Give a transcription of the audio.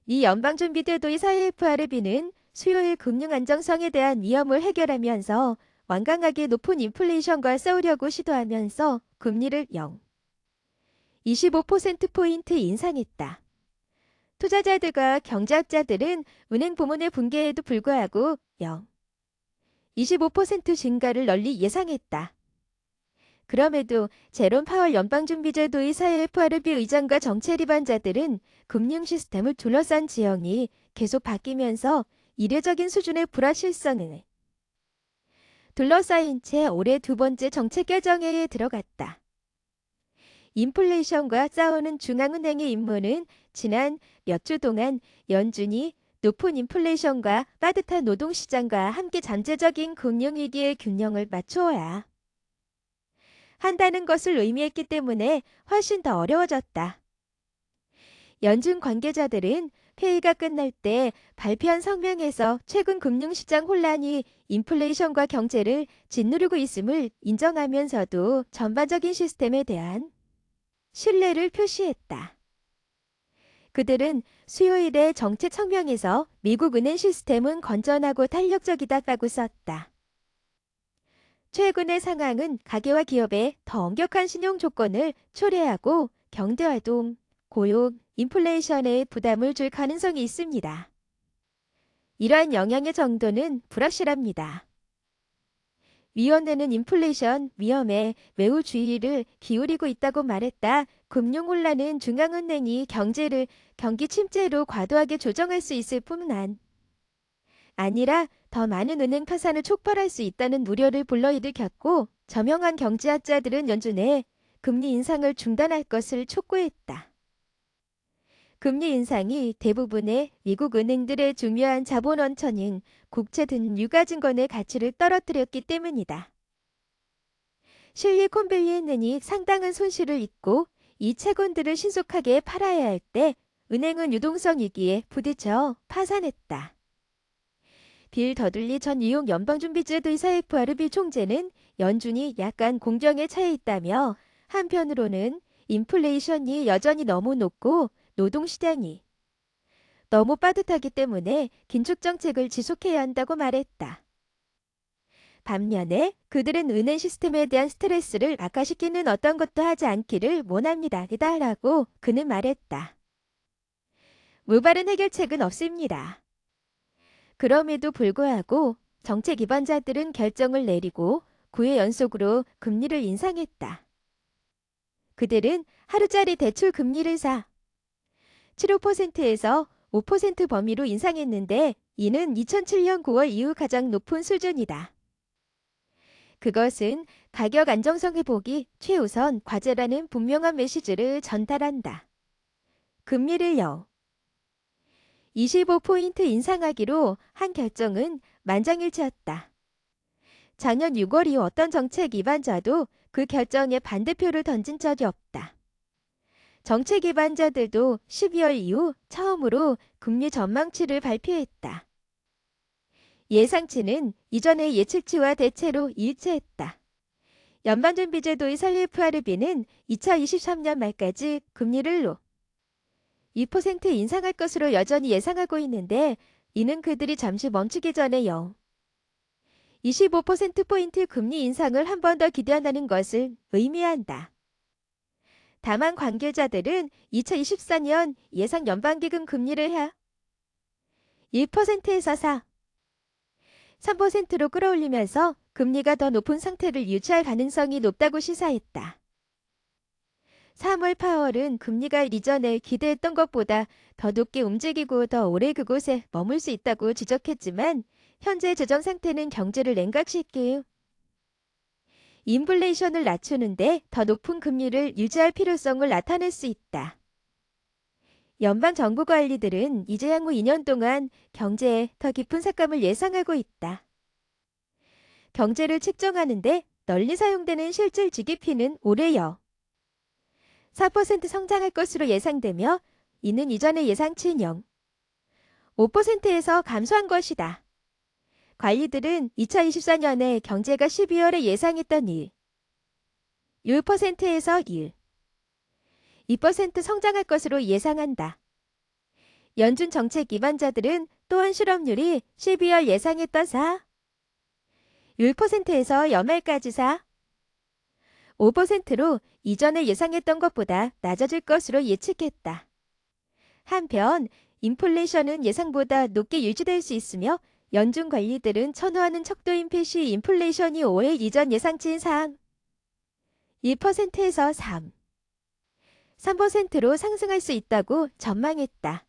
미 연방준비제도의 사회 FRB는 수요일 금융 안정성에 대한 위험을 해결하면서 완강하게 높은 인플레이션과 싸우려고 시도하면서 금리를 0.25%포인트 인상했다. 투자자들과 경제학자들은 은행 부문의 붕괴에도 불구하고 0.25% 증가를 널리 예상했다. 그럼에도 제롬 파월 연방준비제도 의사의 FRB 의장과 정책 입안자들은 금융 시스템을 둘러싼 지형이 계속 바뀌면서 이례적인 수준의 불확실성을 둘러싸인 채 올해 두 번째 정책 결정회의에 들어갔다. 인플레이션과 싸우는 중앙은행의 임무는 지난 몇 주 동안 연준이 높은 인플레이션과 빠듯한 노동시장과 함께 잠재적인 금융위기의 균형을 맞추어야 한다는 것을 의미했기 때문에 훨씬 더 어려워졌다. 연준 관계자들은 회의가 끝날 때 발표한 성명에서 최근 금융시장 혼란이 인플레이션과 경제를 짓누르고 있음을 인정하면서도 전반적인 시스템에 대한 신뢰를 표시했다. 그들은 수요일의 정책 성명에서 미국 은행 시스템은 건전하고 탄력적이다라고 썼다. 최근의 상황은 가계와 기업에 더 엄격한 신용 조건을 초래하고 경제활동, 고용, 인플레이션에 부담을 줄 가능성이 있습니다. 이러한 영향의 정도는 불확실합니다. 위원회는 인플레이션 위험에 매우 주의를 기울이고 있다고 말했다. 금융 혼란은 중앙은행이 경제를 경기 침체로 과도하게 조정할 수 있을 뿐만 아니라 더 많은 은행 파산을 촉발할 수 있다는 우려를 불러일으켰고 저명한 경제학자들은 연준에 금리 인상을 중단할 것을 촉구했다. 금리 인상이 대부분의 미국 은행들의 중요한 자본 원천인 국채 등 유가증권의 가치를 떨어뜨렸기 때문이다. 실리콘밸리은행이 상당한 손실을 입고 이 채권들을 신속하게 팔아야 할 때 은행은 유동성 위기에 부딪혀 파산했다. 빌 더들리 전 뉴욕 연방준비제도 의사 FRB 총재는 연준이 약간 공정에 처해 있다며 한편으로는 인플레이션이 여전히 너무 높고 노동시장이 너무 빠듯하기 때문에 긴축 정책을 지속해야 한다고 말했다. 반면에 그들은 은행 시스템에 대한 스트레스를 악화시키는 어떤 것도 하지 않기를 원합니다. 라고 그는 말했다. 올바른 해결책은 없습니다. 그럼에도 불구하고 정책 입안자들은 결정을 내리고 9회 연속으로 금리를 인상했다. 그들은 하루짜리 대출 금리를 4.75%에서 5% 범위로 인상했는데 이는 2007년 9월 이후 가장 높은 수준이다. 그것은 가격 안정성 회복이 최우선 과제라는 분명한 메시지를 전달한다. 금리를 0.25포인트 인상하기로 한 결정은 만장일치였다. 작년 6월 이후 어떤 정책 입안자도 그 결정에 반대표를 던진 적이 없다. 정책 입안자들도 12월 이후 처음으로 금리 전망치를 발표했다. 예상치는 이전의 예측치와 대체로 일치했다. 연방준비제도의 FRB는 2023년 말까지 금리를 2% 인상할 것으로 여전히 예상하고 있는데 이는 그들이 잠시 멈추기 전에 0.25%포인트 금리 인상을 한 번 더 기대한다는 것을 의미한다. 다만 관계자들은 2024년 예상 연방기금 금리를 1%에서 3%로 끌어올리면서 금리가 더 높은 상태를 유지할 가능성이 높다고 시사했다. 3월 파월은 금리가 이전에 기대했던 것보다 더 높게 움직이고 더 오래 그곳에 머물 수 있다고 지적했지만 현재 재정 상태는 경제를 냉각시키고 인플레이션을 낮추는데 더 높은 금리를 유지할 필요성을 나타낼 수 있다. 연방 정부 관리들은 이제 향후 2년 동안 경제에 더 깊은 삭감을 예상하고 있다. 경제를 측정하는데 널리 사용되는 실질 GDP는 올해 4% 성장할 것으로 예상되며 이는 이전의 예상치인 0.5%에서 감소한 것이다. 관리들은 2024년에 경제가 12월에 예상했던 1%에서 2% 성장할 것으로 예상한다. 연준 정책 기반자들은 또한 실업률이 12월 예상했던 1%에서 연말까지 5%로 이전에 예상했던 것보다 낮아질 것으로 예측했다. 한편 인플레이션은 예상보다 높게 유지될 수 있으며 연준 관리들은 선호하는 척도인 PC 인플레이션이 올해 이전 예상치인 2%에서 3%로 상승할 수 있다고 전망했다.